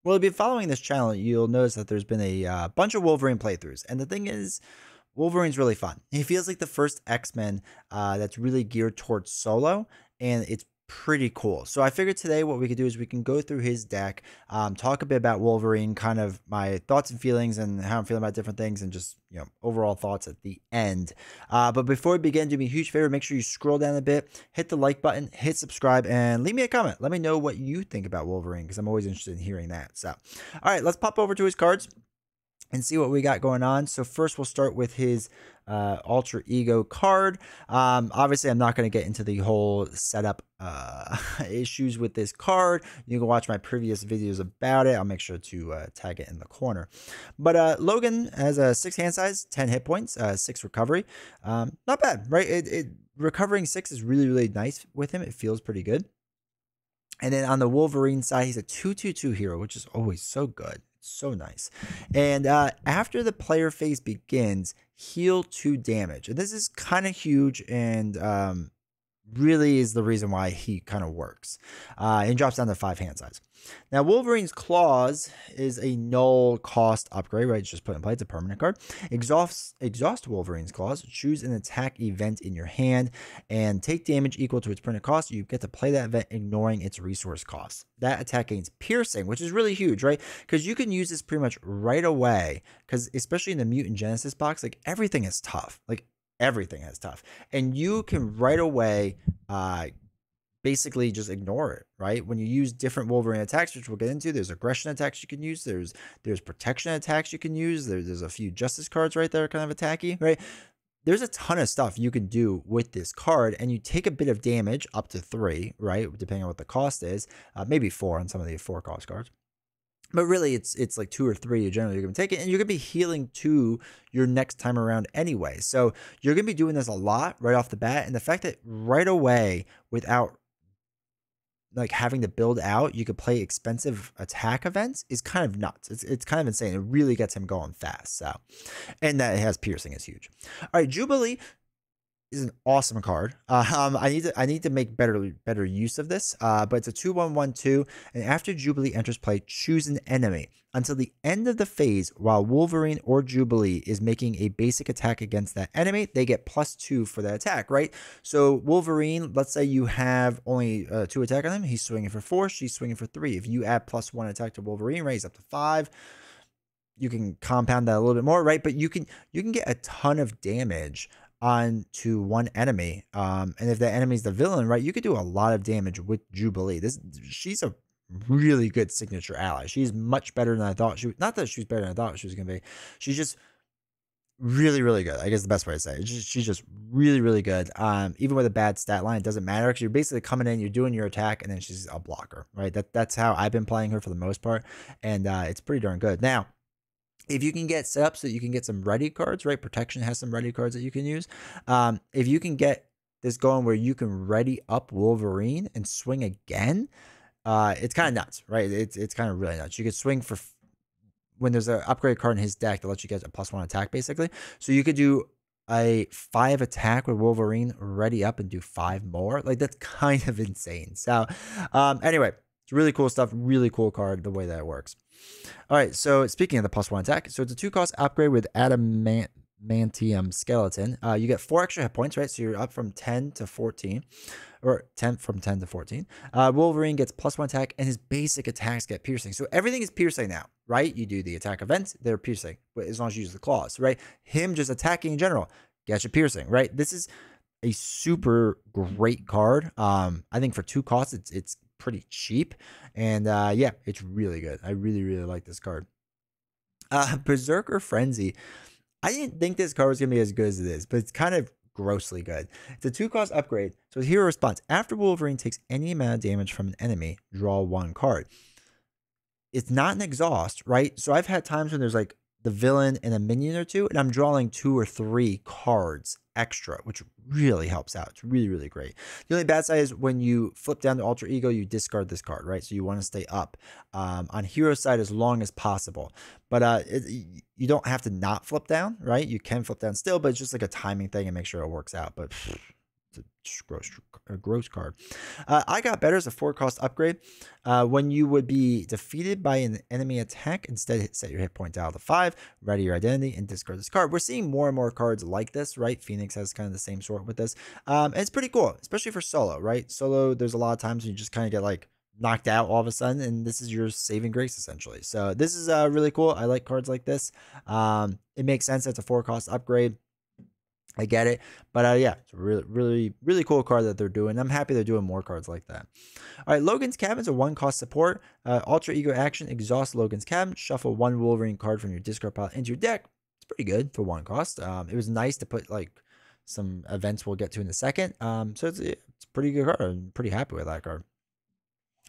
Well, if you've been following this channel, you'll notice that there's been a bunch of Wolverine playthroughs. And the thing is, Wolverine's really fun. He feels like the first X-Men that's really geared towards solo, and it's pretty cool. So I figured today what we could do is we can go through his deck, talk a bit about Wolverine, kind of my thoughts and feelings and how I'm feeling about different things, and just, you know, overall thoughts at the end. But before we begin, do me a huge favor, make sure you scroll down a bit, hit the like button, hit subscribe, and leave me a comment. Let me know what you think about Wolverine, because I'm always interested in hearing that. So, all right, let's pop over to his cards and see what we got going on. So first we'll start with his alter ego card. Obviously I'm not going to get into the whole setup issues with this card. You can watch my previous videos about it. I'll make sure to tag it in the corner. But Logan has a 6 hand size, 10 hit points, 6 recovery. Not bad, right? Recovering 6 is really, really nice with him. It feels pretty good. And then on the Wolverine side, he's a 2/2/2 hero, which is always so good. So nice. And after the player phase begins, heal 2 damage. And this is kind of huge, and really is the reason why he kind of works. And drops down to 5 hand size. Now, Wolverine's Claws is a null cost upgrade, right? It's just put in play. It's a permanent card. Exhaust Wolverine's Claws. Choose an attack event in your hand and take damage equal to its permanent cost. You get to play that event ignoring its resource cost. That attack gains piercing, which is really huge, right? Because you can use this pretty much right away, because especially in the Mutant Genesis box, like everything is tough. Like everything is tough. And you can right away basically just ignore it, right? When you use different Wolverine attacks, which we'll get into, there's aggression attacks you can use, there's protection attacks you can use, there's a few justice cards right there kind of attacky, right? There's a ton of stuff you can do with this card, and you take a bit of damage, up to 3, right? Depending on what the cost is, maybe 4 on some of the 4 cost cards. But really, it's like 2 or 3 you're going to take it, and you're going to be healing 2 your next time around anyway. So you're going to be doing this a lot right off the bat, and the fact that right away, without like having to build out, you could play expensive attack events is kind of nuts. It's kind of insane. It really gets him going fast. So, and that it has piercing is huge. All right, Jubilee is an awesome card. I need to make better use of this. But it's a 2/1/1/2, and after Jubilee enters play, choose an enemy until the end of the phase. While Wolverine or Jubilee is making a basic attack against that enemy, they get +2 for that attack, right? So Wolverine, let's say you have only 2 attack on him. He's swinging for 4. She's swinging for 3. If you add +1 attack to Wolverine, right, he's up to 5. You can compound that a little bit more, right? But you can get a ton of damage onto one enemy, and if that enemy's the villain, right, you could do a lot of damage with Jubilee. She's a really good signature ally. She's much better than I thought she was. Not that she's better than I thought she was gonna be. She's just really, really good, I guess the best way to say it. She's just really, really good. Even with a bad stat line, it doesn't matter, because you're basically coming in, you're doing your attack, and then she's a blocker, right? That's how I've been playing her for the most part, and it's pretty darn good. Now, if you can get set up so that you can get some ready cards, right? Protection has some ready cards that you can use. If you can get this going where you can ready up Wolverine and swing again, it's kind of nuts, right? It's kind of really nuts. You could swing for when there's an upgrade card in his deck that lets you get a +1 attack, basically. So you could do a 5 attack with Wolverine ready up and do 5 more. Like, that's kind of insane. So anyway, it's really cool stuff. Really cool card, the way that it works. All right, so speaking of the +1 attack, so it's a 2-cost upgrade with Adamantium Skeleton. You get 4 extra hit points, right? So you're up from 10 to 14, or 10 from 10 to 14. Wolverine gets +1 attack, and his basic attacks get piercing. So everything is piercing now, right? You do the attack events, they're piercing, but as long as you use the claws, right? Him just attacking in general gets you piercing, right? This is a super great card. I think for 2 costs, it's pretty cheap, and yeah, it's really good. I really, really like this card. Berserker Frenzy. I didn't think this card was gonna be as good as it is, but it's kind of grossly good. It's a 2-cost upgrade. So hero response: after Wolverine takes any amount of damage from an enemy, draw 1 card. It's not an exhaust, right? So I've had times when there's like the villain and a minion or 2, and I'm drawing 2 or 3 cards extra, which really helps out. It's really, really great. The only bad side is when you flip down the alter ego, you discard this card, right? So you want to stay up on hero side as long as possible. But you don't have to not flip down, right? You can flip down still, but it's just like a timing thing and make sure it works out. But just gross card. I Got Better is a 4-cost upgrade. When you would be defeated by an enemy attack, instead set your hit point dial to 5, ready your identity, and discard this card. We're seeing more and more cards like this, right? Phoenix has kind of the same sort with this. And it's pretty cool, especially for solo, right? Solo, there's a lot of times when you just kind of get like knocked out all of a sudden, and this is your saving grace essentially. So this is really cool. I like cards like this. It makes sense. It's a 4-cost upgrade. I get it, but yeah, it's a really cool card that they're doing. I'm happy they're doing more cards like that. All right, Logan's Cabin is a 1-cost support. Alter Ego action, exhaust Logan's Cabin, shuffle 1 Wolverine card from your discard pile into your deck. It's pretty good for 1 cost. It was nice to put like some events we'll get to in a second. So it's a pretty good card. I'm pretty happy with that card.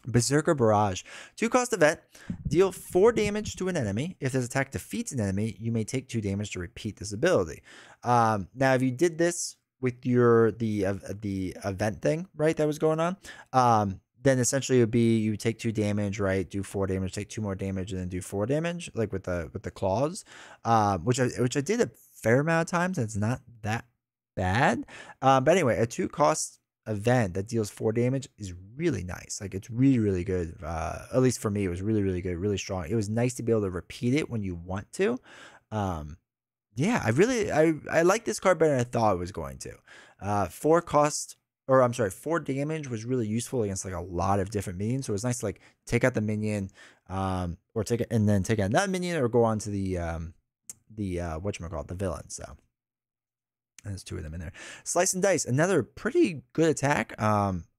Berserker Barrage, 2-cost event. Deal 4 damage to an enemy. If this attack defeats an enemy, you may take 2 damage to repeat this ability. Now, if you did this with the event thing, right, that was going on, then essentially it would be you take 2 damage, right, do 4 damage, take 2 more damage, and then do 4 damage, like with the claws, which I did a fair amount of times. It's not that bad, but anyway, a 2-cost event that deals 4 damage is really nice. Like, it's really good. At least for me, it was really good, really strong. It was nice to be able to repeat it when you want to. Yeah, I like this card better than I thought it was going to. 4 damage was really useful against like a lot of different minions. So it was nice to like take out the minion, or take out that minion, or go on to the whatchamacallit, the villain. So there's 2 of them in there. Slice and Dice, another pretty good attack.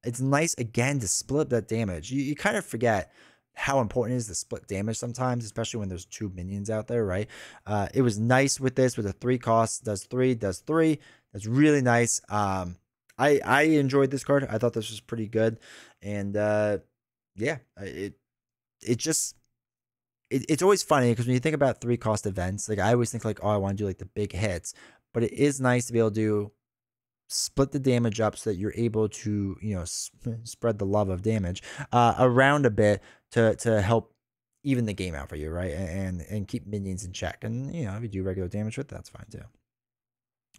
It's nice again to split that damage. You kind of forget how important it is to split damage sometimes, especially when there's 2 minions out there, right? It was nice with this, with a 3-cost, does 3. That's really nice. I enjoyed this card. I thought this was pretty good, and yeah, it's always funny because when you think about 3-cost events, like I always think like, oh, I want to do like the big hits. But it is nice to be able to split the damage up so that you're able to, spread the love of damage around a bit to help even the game out for you, right? And keep minions in check. And, if you do regular damage with it, that's fine too.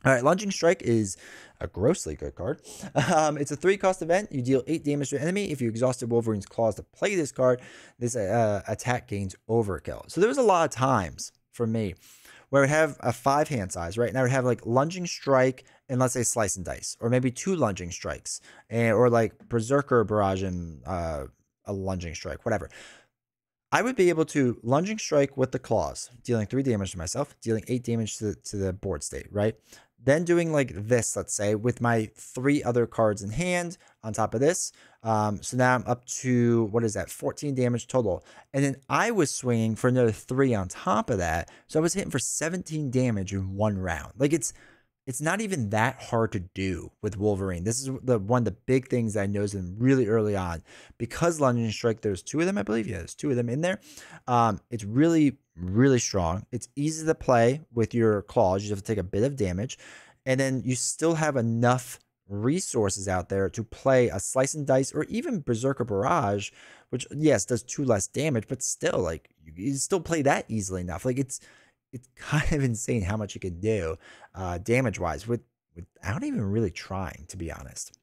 All right, Lunging Strike is a grossly good card. It's a 3-cost event. You deal 8 damage to an enemy. If you exhausted Wolverine's Claws to play this card, this attack gains overkill. So there was a lot of times for me where I would have a 5 hand size, right? And I would have like Lunging Strike and let's say Slice and Dice, or maybe 2 Lunging Strikes, or like Berserker Barrage and a Lunging Strike, whatever. I would be able to Lunging Strike with the Claws, dealing 3 damage to myself, dealing 8 damage to the board state, right? Then doing like this, let's say, with my 3 other cards in hand on top of this. So now I'm up to, what is that, 14 damage total. And then I was swinging for another 3 on top of that. So I was hitting for 17 damage in 1 round. Like, it's not even that hard to do with Wolverine. This is one of the big things that I noticed them really early on. Because Lunging Strike, there's 2 of them, I believe. Yeah, there's 2 of them in there. It's really strong. It's easy to play with your claws. You just have to take a bit of damage. And then you still have enough resources out there to play a Slice and Dice or even Berserker Barrage, which, yes, does 2 less damage, but still, like, you still play that easily enough. Like, it's kind of insane how much you can do damage-wise without even really trying, to be honest.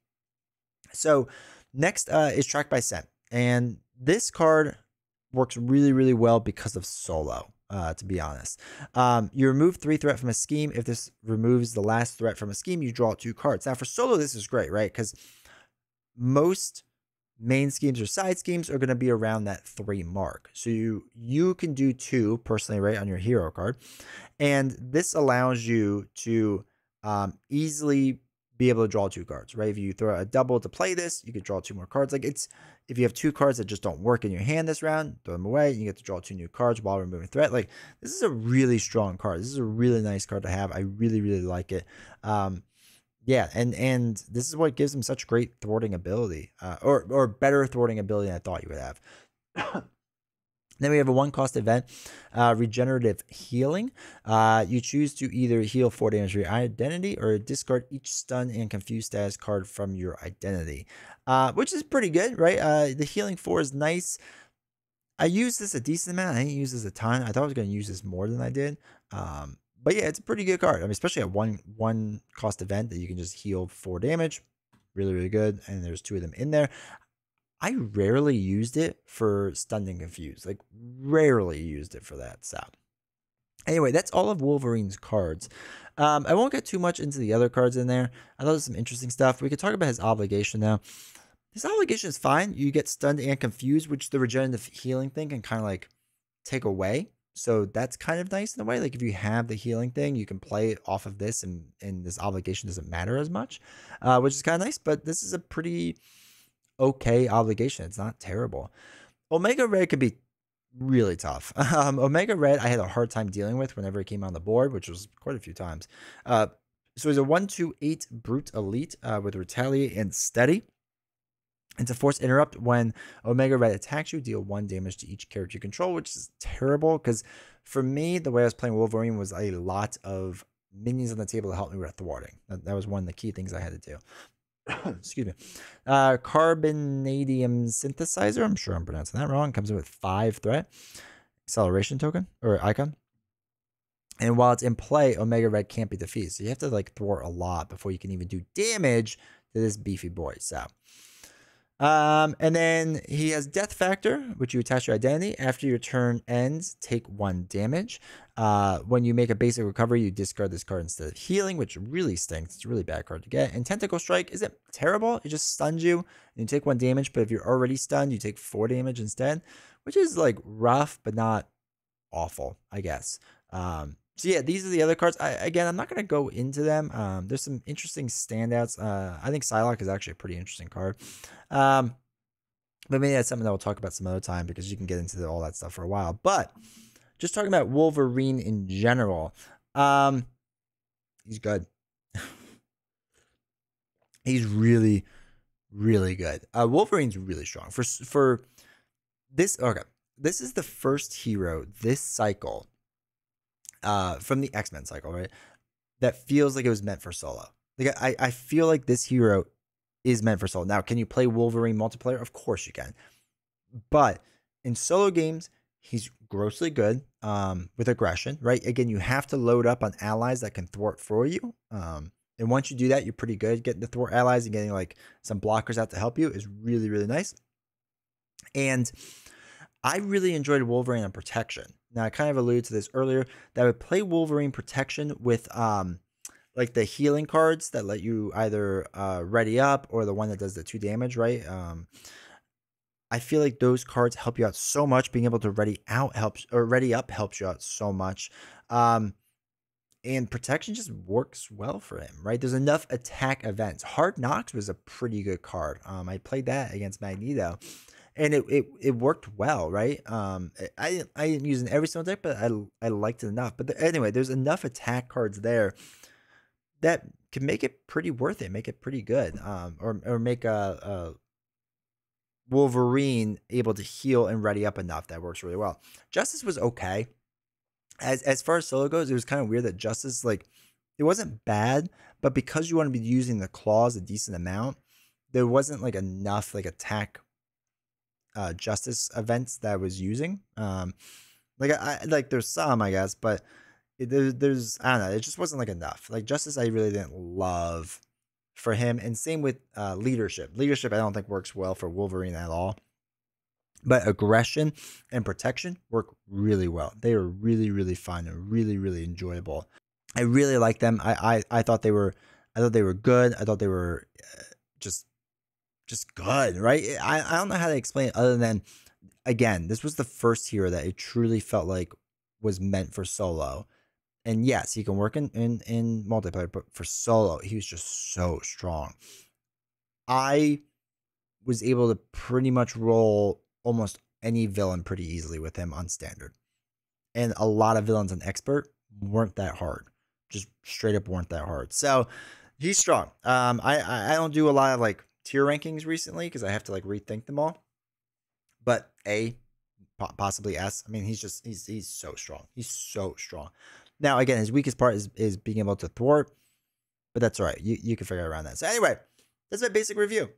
So next is Track by Scent. And this card works really well because of solo, to be honest. You remove 3 threat from a scheme. If this removes the last threat from a scheme, you draw 2 cards. Now, for solo, this is great, right? Because most main schemes or side schemes are going to be around that 3 mark. So you can do 2 personally, right, on your hero card. And this allows you to easily be able to draw 2 cards, right? If you throw a double to play this, you could draw 2 more cards. Like, if you have 2 cards that just don't work in your hand this round, throw them away. You get to draw 2 new cards while removing threat. Like, this is a really strong card. This is a really nice card to have. I really like it. Yeah, and this is what gives him such great thwarting ability, or better thwarting ability than I thought you would have. Then we have a 1-cost event, Regenerative Healing. You choose to either heal 4 damage to your identity or discard each stun and confused status card from your identity, which is pretty good, right? The healing 4 is nice. I used this a decent amount. I didn't use this a ton. I thought I was going to use this more than I did. But yeah, it's a pretty good card. I mean, especially at one cost event that you can just heal 4 damage. Really, really good. And there's 2 of them in there. I rarely used it for stunned and confused. Like, rarely used it for that. So, anyway, that's all of Wolverine's cards. I won't get too much into the other cards in there. I thought there's some interesting stuff. We could talk about his obligation now. His obligation is fine. You get stunned and confused, which the regenerative healing thing can kind of like take away. So that's kind of nice in a way. Like if you have the healing thing, you can play it off of this, and this obligation doesn't matter as much, which is kind of nice. But this is a pretty okay obligation. It's not terrible. Omega Red could be really tough. Omega Red, I had a hard time dealing with whenever it came on the board, which was quite a few times. So he's a 1/2/8 Brute Elite with Retaliate and Steady. And to force interrupt, when Omega Red attacks you, deal 1 damage to each character you control, which is terrible because for me, the way I was playing Wolverine was a lot of minions on the table to help me with thwarting. That was one of the key things I had to do. Excuse me. Carbonadium Synthesizer, I'm sure I'm pronouncing that wrong, comes in with 5 threat, acceleration token, or icon. And while it's in play, Omega Red can't be defeated. So you have to like thwart a lot before you can even do damage to this beefy boy. So and then he has Death Factor, which you attach your identity. After your turn ends, take 1 damage. When you make a basic recovery, you discard this card instead of healing, which really stinks. It's a really bad card to get. And Tentacle Strike isn't terrible. It just stuns you, and you take 1 damage. But if you're already stunned, you take 4 damage instead, which is like rough, but not awful, I guess. So yeah, these are the other cards. Again, I'm not going to go into them. There's some interesting standouts. I think Psylocke is actually a pretty interesting card. But maybe that's something that we'll talk about some other time because you can get into all that stuff for a while. But just talking about Wolverine in general, he's good. He's really, really good. Wolverine's really strong. For this, okay, this is the first hero this cycle, from the X-Men cycle, right, that feels like it was meant for solo. Like I feel like this hero is meant for solo. Now, can you play Wolverine multiplayer? Of course you can. But in solo games, he's grossly good with aggression, right? Again, you have to load up on allies that can thwart for you. And once you do that, you're pretty good. Getting the thwart allies and getting like some blockers out to help you is really, really nice. And I really enjoyed Wolverine on protection. Now, I kind of alluded to this earlier, that I would play Wolverine protection with like the healing cards that let you either ready up, or the one that does the 2 damage, right? I feel like those cards help you out so much. Being able to ready up helps you out so much. And protection just works well for him, right? There's enough attack events. Hard Knocks was a pretty good card. I played that against Magneto, and it worked well, right? I didn't use it in every single deck, but I liked it enough. But anyway, there's enough attack cards there that can make it pretty worth it, make it pretty good, or make a Wolverine able to heal and ready up enough that works really well. Justice was okay. As far as solo goes, it was kind of weird that Justice, like, it wasn't bad, but because you want to be using the claws a decent amount, there wasn't like enough like attack Justice events that I was using. Like I like there's some, I guess, but there's I don't know, it just wasn't like enough. Like Justice, I really didn't love for him, and same with leadership. Leadership, I don't think works well for Wolverine at all. But aggression and protection work really well. They are really, really fun and really, really enjoyable. I really like them. I thought they were good. I thought they were just good, right? I don't know how to explain it other than, again, this was the first hero that it truly felt like was meant for solo. And yes, he can work in multiplayer, but for solo, he was just so strong. I was able to pretty much roll almost any villain pretty easily with him on standard. And a lot of villains on expert weren't that hard. Just straight up weren't that hard. So he's strong. I don't do a lot of like tier rankings recently because I have to like rethink them all. But A, possibly S. I mean, he's so strong. He's so strong. Now, again, his weakest part is being able to thwart, but that's all right. You can figure out around that. So anyway, that's my basic review.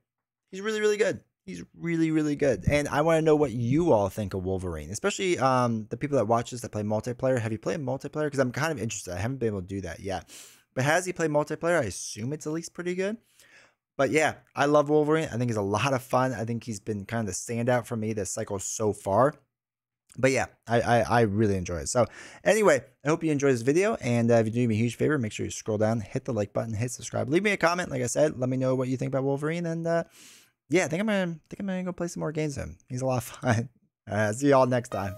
He's really, really good. He's really, really good. And I want to know what you all think of Wolverine, especially the people that watch this that play multiplayer. Have you played multiplayer? Because I'm kind of interested. I haven't been able to do that yet. But has he played multiplayer? I assume it's at least pretty good. But yeah, I love Wolverine. I think he's a lot of fun. I think he's been kind of the standout for me this cycle so far. But yeah, I really enjoy it. So anyway, I hope you enjoyed this video. And if you do me a huge favor, make sure you scroll down, hit the like button, hit subscribe, leave me a comment. Like I said, let me know what you think about Wolverine. And yeah, I think I'm gonna go play some more games with him. He's a lot of fun. See y'all next time.